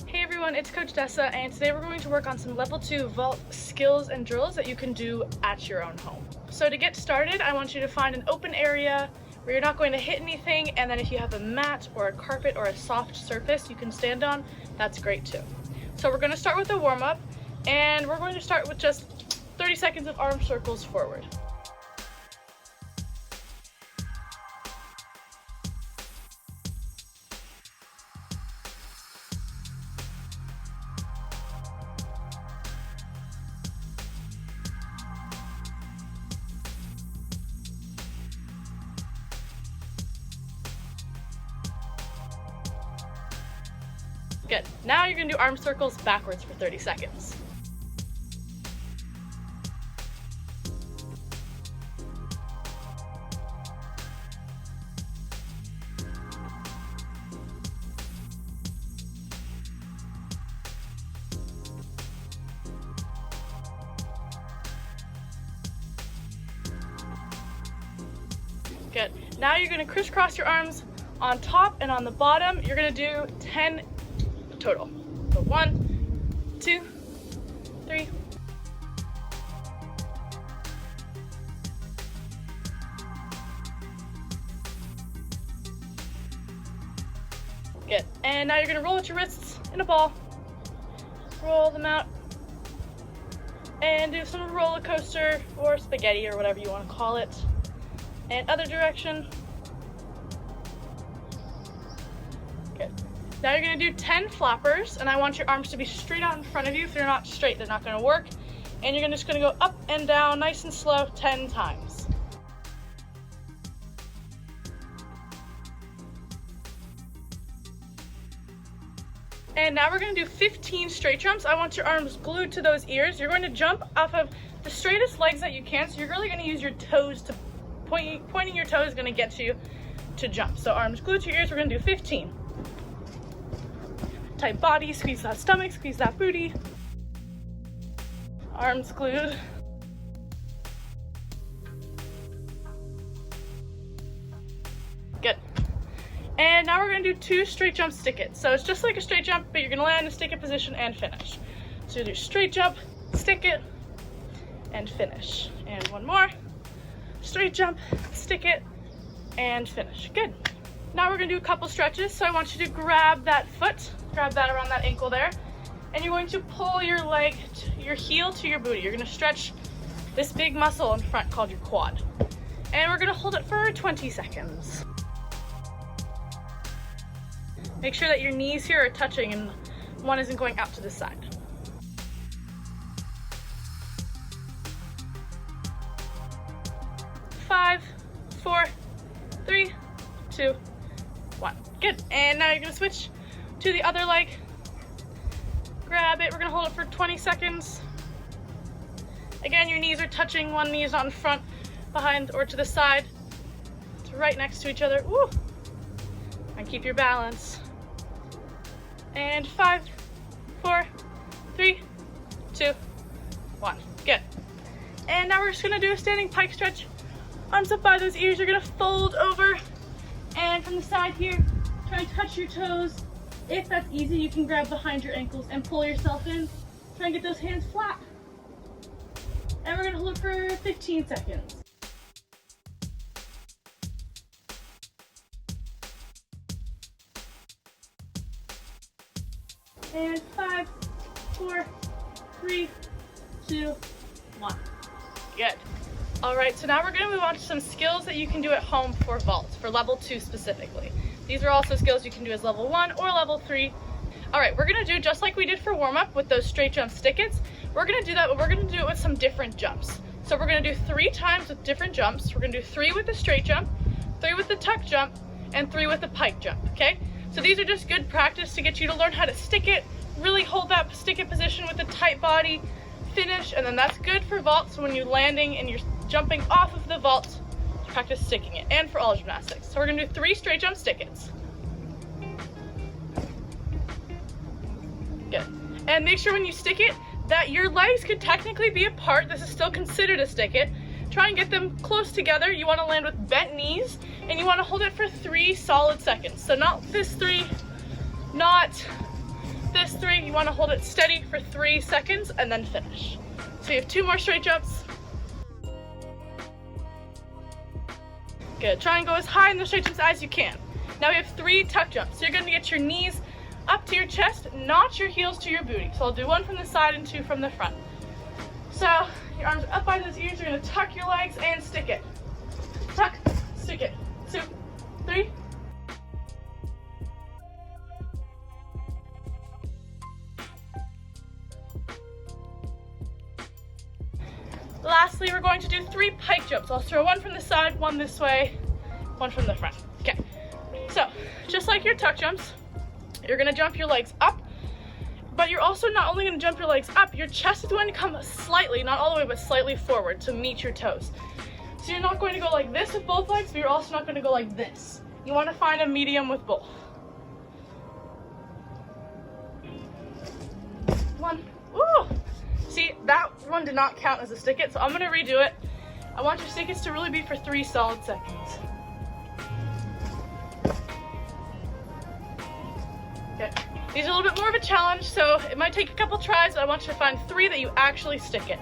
Hey everyone, it's Coach Dessa, and today we're going to work on some level 2 vault skills and drills that you can do at your own home. So to get started, I want you to find an open area where you're not going to hit anything, and then if you have a mat or a carpet or a soft surface you can stand on, that's great too. So we're going to start with a warm-up, and we're going to start with just 30 seconds of arm circles forward. Good. Now you're going to do arm circles backwards for 30 seconds. Good. Now you're going to crisscross your arms on top and on the bottom. You're going to do 10 total. So 1, 2, 3. Good. And now you're going to roll with your wrists in a ball. Roll them out. And do some roller coaster or spaghetti or whatever you want to call it. And other direction. Good. Now you're going to do 10 flappers, and I want your arms to be straight out in front of you. If they're not straight, they're not going to work. And you're just going to go up and down nice and slow 10 times. And now we're going to do 15 straight jumps. I want your arms glued to those ears. You're going to jump off of the straightest legs that you can, so you're really going to use your toes to pointing your toes is going to get you to jump. So arms glued to your ears, we're going to do 15. Tight body, squeeze that stomach, squeeze that booty. Arms glued. Good. And now we're going to do 2 straight jump stick it. So it's just like a straight jump, but you're going to land in a stick it position and finish. So you do straight jump, stick it, and finish. And one more. Straight jump, stick it, and finish. Good. Now we're going to do a couple stretches. So I want you to grab that foot, grab that around that ankle there, and you're going to pull your leg, your heel to your booty. You're going to stretch this big muscle in front called your quad. And we're going to hold it for 20 seconds. Make sure that your knees here are touching and one isn't going out to the side. 5, 4, 3, 2, 1. Good. And now you're going to switch to the other leg. Grab it. We're going to hold it for 20 seconds. Again, your knees are touching. One knee is on front, behind, or to the side. It's right next to each other. Woo! And keep your balance. And 5, 4, 3, 2, 1. Good. And now we're just going to do a standing pike stretch. Arms up by those ears, you're gonna fold over, and from the side here, try and touch your toes. If that's easy, you can grab behind your ankles and pull yourself in. Try and get those hands flat. And we're gonna hold it for 15 seconds. And 5, 4, 3, 2, 1. Good. All right, so now we're going to move on to some skills that you can do at home for vault, for level 2 specifically. These are also skills you can do as level 1 or level 3. All right, we're going to do just like we did for warm-up with those straight jump stick-its. We're going to do that, but we're going to do it with some different jumps. So we're going to do 3 times with different jumps. We're going to do 3 with the straight jump, 3 with the tuck jump, and 3 with the pike jump, okay? So these are just good practice to get you to learn how to stick it, really hold that stick it position with a tight body, finish, and then that's good for vault. So when you're landing and you're jumping off of the vault, practice sticking it, and for all gymnastics. So we're gonna do 3 straight jump stick-its. Good. And make sure when you stick it that your legs could technically be apart. This is still considered a stick-it. Try and get them close together. You wanna land with bent knees, and you wanna hold it for 3 solid seconds. So not this 3, not this 3, you want to hold it steady for 3 seconds and then finish. So you have 2 more straight jumps. Good, try and go as high in the straight jumps as you can. Now we have 3 tuck jumps. So you're going to get your knees up to your chest, not your heels to your booty. So I'll do 1 from the side and 2 from the front. So your arms are up by those ears, you're going to tuck your legs and stick it. Tuck, stick it. 2, 3. Lastly, we're going to do 3 pike jumps. I'll throw 1 from the side, 1 this way, 1 from the front. Okay, so just like your tuck jumps, you're gonna jump your legs up, but you're also not only gonna jump your legs up, your chest is going to come slightly, not all the way, but slightly forward to meet your toes. So you're not going to go like this with both legs, but you're also not gonna go like this. You wanna find a medium with both. 1, ooh! See, that one did not count as a stick it, so I'm gonna redo it. I want your stick its to really be for 3 solid seconds. Okay, these are a little bit more of a challenge, so it might take a couple tries, but I want you to find 3 that you actually stick it.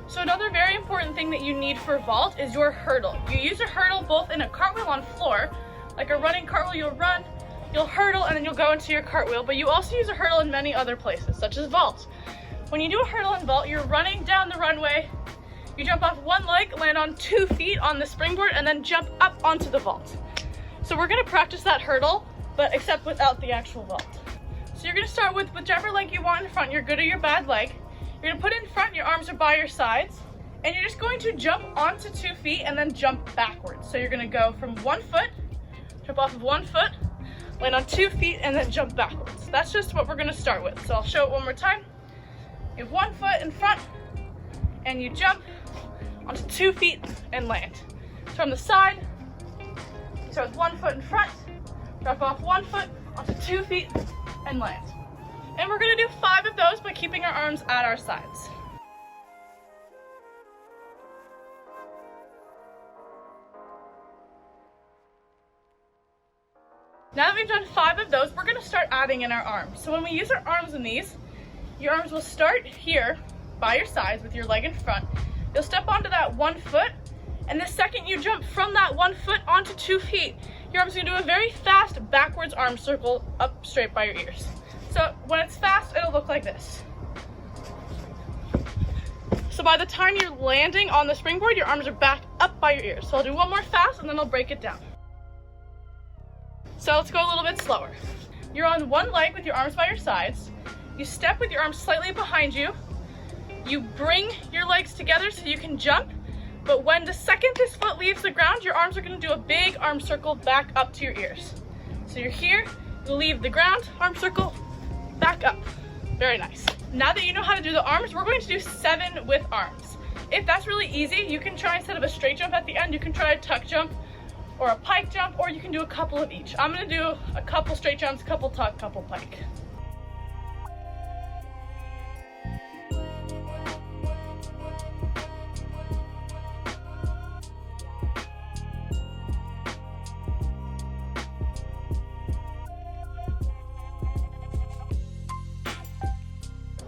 So another very important thing that you need for vault is your hurdle. You use a hurdle both in a cartwheel on floor, like a running cartwheel, you'll run, you'll hurdle, and then you'll go into your cartwheel, but you also use a hurdle in many other places, such as vault. When you do a hurdle and vault, you're running down the runway, you jump off 1 leg, land on 2 feet on the springboard, and then jump up onto the vault. So we're gonna practice that hurdle, but except without the actual vault. So you're gonna start with whichever leg you want in front, your good or your bad leg. You're gonna put it in front, your arms are by your sides, and you're just going to jump onto 2 feet and then jump backwards. So you're gonna go from 1 foot, jump off of 1 foot, land on 2 feet, and then jump backwards. That's just what we're gonna start with. So I'll show it one more time. You have 1 foot in front, and you jump onto 2 feet and land. So from the side, you start with 1 foot in front, drop off 1 foot onto 2 feet, and land. And we're gonna do 5 of those by keeping our arms at our sides. Now that we've done 5 of those, we're gonna start adding in our arms. So when we use our arms in these, your arms will start here by your sides with your leg in front. You'll step onto that 1 foot, and the second you jump from that 1 foot onto 2 feet, your arm's gonna do a very fast backwards arm circle up straight by your ears. So when it's fast, it'll look like this. So by the time you're landing on the springboard, your arms are back up by your ears. So I'll do 1 more fast, and then I'll break it down. So let's go a little bit slower. You're on 1 leg with your arms by your sides. You step with your arms slightly behind you. You bring your legs together so you can jump, but when the second this foot leaves the ground, your arms are gonna do a big arm circle back up to your ears. So you're here, you leave the ground, arm circle, back up. Very nice. Now that you know how to do the arms, we're going to do 7 with arms. If that's really easy, you can try, instead of a straight jump at the end, you can try a tuck jump or a pike jump, or you can do a couple of each. I'm gonna do a couple straight jumps, couple tuck, couple pike.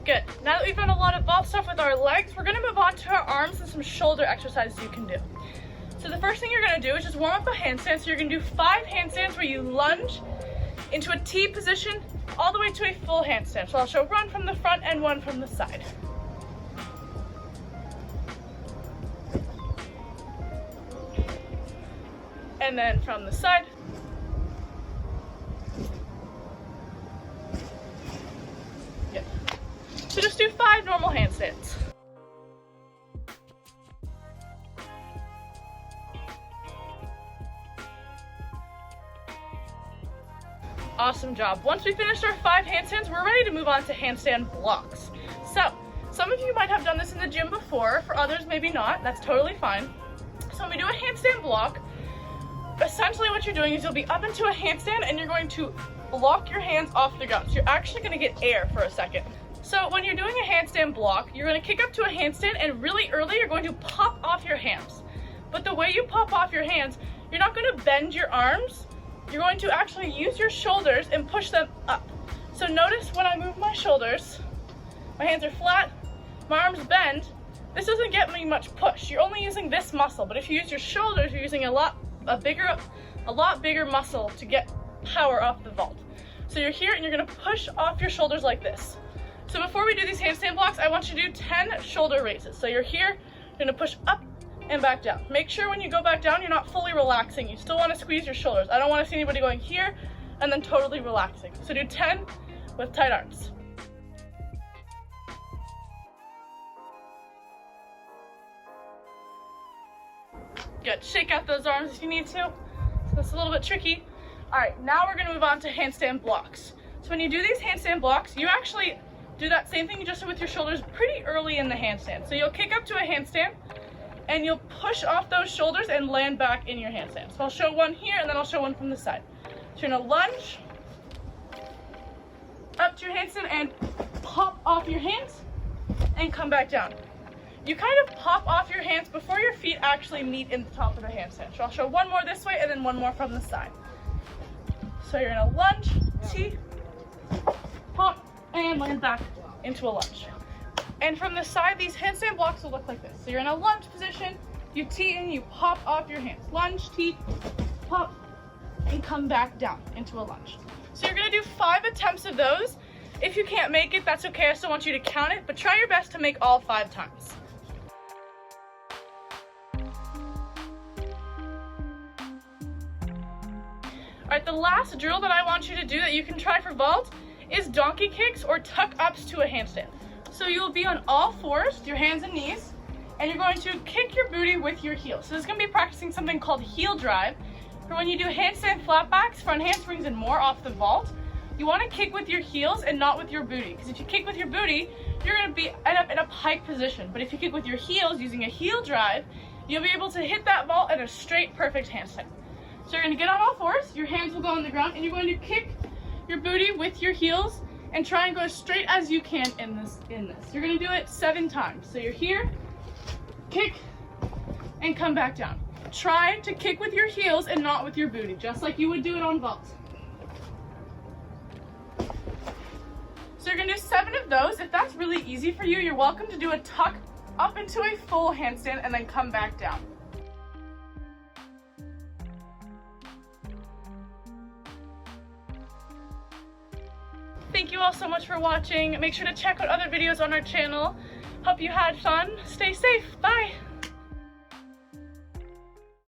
Good. Now that we've done a lot of vault stuff with our legs, we're gonna move on to our arms and some shoulder exercises you can do. So the first thing you're gonna do is just warm up a handstand. So you're gonna do 5 handstands where you lunge into a T position all the way to a full handstand. So I'll show 1 from the front and 1 from the side. And then from the side. Good. So just do 5 normal handstands. Awesome job. Once we finished our 5 handstands, we're ready to move on to handstand blocks. So, some of you might have done this in the gym before, for others maybe not, that's totally fine. So when we do a handstand block, essentially what you're doing is you'll be up into a handstand and you're going to block your hands off the ground. So you're actually gonna get air for a second. So when you're doing a handstand block, you're gonna kick up to a handstand and really early you're going to pop off your hands. But the way you pop off your hands, you're not gonna bend your arms you're going to actually use your shoulders and push them up. So notice when I move my shoulders, my hands are flat, my arms bend. This doesn't get me much push. You're only using this muscle, but if you use your shoulders, you're using a lot bigger muscle to get power off the vault. So you're here and you're gonna push off your shoulders like this. So before we do these handstand blocks, I want you to do 10 shoulder raises. So you're here, you're gonna push up and back down. Make sure when you go back down, you're not fully relaxing. You still wanna squeeze your shoulders. I don't wanna see anybody going here and then totally relaxing. So do 10 with tight arms. Good, shake out those arms if you need to. So that's a little bit tricky. All right, now we're gonna move on to handstand blocks. So when you do these handstand blocks, you actually do that same thing you just did with your shoulders pretty early in the handstand. So you'll kick up to a handstand and you'll push off those shoulders and land back in your handstand. So I'll show one here and then I'll show one from the side. So you're gonna lunge up to your handstand and pop off your hands and come back down. You kind of pop off your hands before your feet actually meet in the top of the handstand. So I'll show one more this way and then one more from the side. So you're gonna lunge, T, pop, and land back into a lunge. And from the side, these handstand blocks will look like this. So you're in a lunge position, you T and you pop off your hands. Lunge, T, pop, and come back down into a lunge. So you're gonna do 5 attempts of those. If you can't make it, that's okay. I still want you to count it, but try your best to make all 5 times. All right, the last drill that I want you to do that you can try for vault is donkey kicks or tuck ups to a handstand. So you'll be on all fours, your hands and knees, and you're going to kick your booty with your heels. So this is gonna be practicing something called heel drive. For when you do handstand flatbacks, front handsprings, and more off the vault, you wanna kick with your heels and not with your booty. Because if you kick with your booty, you're gonna end up in a pike position. But if you kick with your heels using a heel drive, you'll be able to hit that vault at a straight, perfect handstand. So you're gonna get on all fours, your hands will go on the ground, and you're going to kick your booty with your heels and try and go as straight as you can in this. You're gonna do it 7 times. So you're here, kick, and come back down. Try to kick with your heels and not with your booty, just like you would do it on vault. So you're gonna do 7 of those. If that's really easy for you, you're welcome to do a tuck up into a full handstand and then come back down. Thank you all so much for watching. Make sure to check out other videos on our channel. Hope you had fun. Stay safe. Bye.